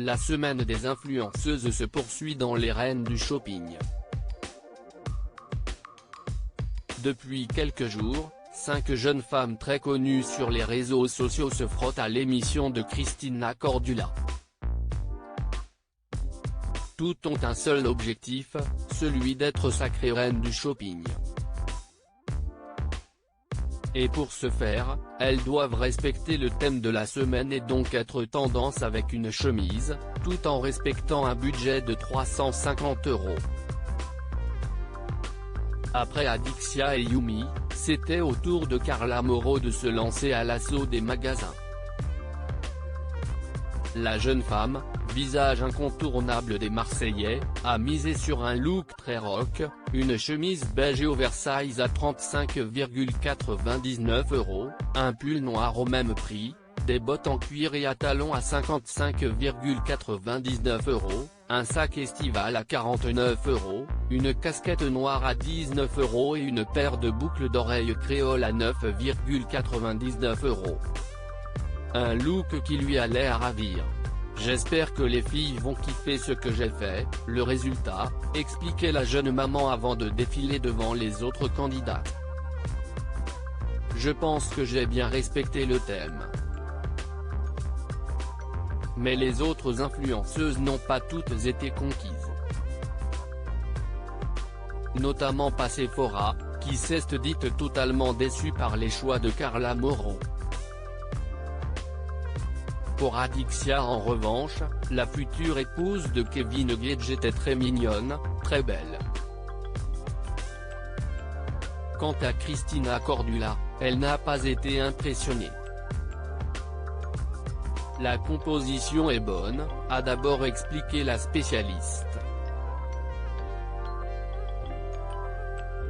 la semaine des influenceuses se poursuit dans les reines du shopping. Depuis quelques jours, 5 jeunes femmes très connues sur les réseaux sociaux se frottent à l'émission de Christina Cordula. Toutes ont un seul objectif, celui d'être sacrées reines du shopping. Et pour ce faire, elles doivent respecter le thème de la semaine et donc être tendance avec une chemise, tout en respectant un budget de 350 €. Après Adixia et Yumi, c'était au tour de Carla Moreau de se lancer à l'assaut des magasins. La jeune femme, visage incontournable des Marseillais, a misé sur un look très rock, une chemise beige et oversize à 35,99 €, un pull noir au même prix, des bottes en cuir et à talons à 55,99 €, un sac estival à 49 €, une casquette noire à 19 € et une paire de boucles d'oreilles créole à 9,99 €. Un look qui lui allait à ravir. J'espère que les filles vont kiffer ce que j'ai fait, le résultat, expliquait la jeune maman avant de défiler devant les autres candidates. Je pense que j'ai bien respecté le thème. Mais les autres influenceuses n'ont pas toutes été conquises. Notamment pas Sephora, qui s'est dite totalement déçue par les choix de Carla Moreau. Pour Adixia en revanche, la future épouse de Kevin Gage était très mignonne, très belle. Quant à Christina Cordula, elle n'a pas été impressionnée. La composition est bonne, a d'abord expliqué la spécialiste.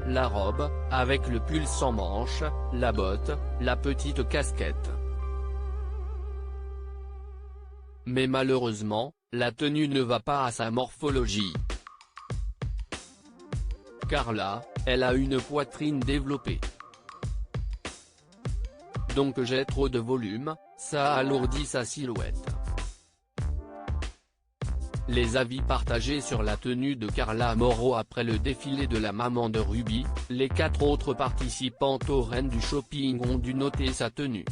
La robe, avec le pull sans manches, la botte, la petite casquette. Mais malheureusement, la tenue ne va pas à sa morphologie. Carla, elle a une poitrine développée. Donc j'ai trop de volume, ça alourdit sa silhouette. Les avis partagés sur la tenue de Carla Moreau après le défilé de la maman de Ruby, les 4 autres participantes aux reines du shopping ont dû noter sa tenue.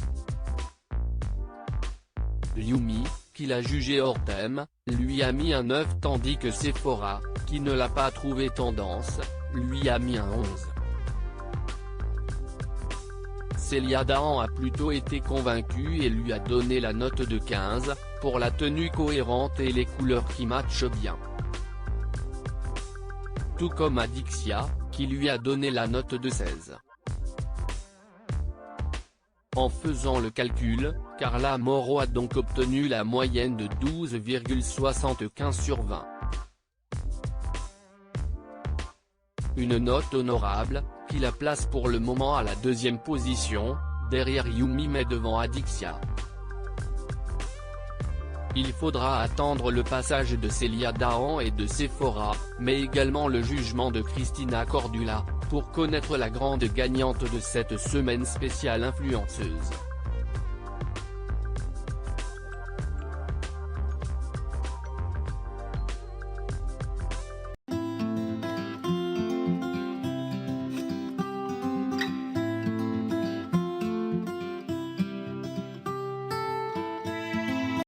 Yumi, qui l'a jugé hors thème, lui a mis un 9 tandis que Sephora, qui ne l'a pas trouvé tendance, lui a mis un 11. Célia Dahan a plutôt été convaincue et lui a donné la note de 15, pour la tenue cohérente et les couleurs qui matchent bien. Tout comme Adixia, qui lui a donné la note de 16. En faisant le calcul, Carla Moreau a donc obtenu la moyenne de 12,75 sur 20. Une note honorable, qui la place pour le moment à la 2e position, derrière Yumi mais devant Adixia. Il faudra attendre le passage de Célia Dahan et de Sephora, mais également le jugement de Christina Cordula, pour connaître la grande gagnante de cette semaine spéciale influenceuse.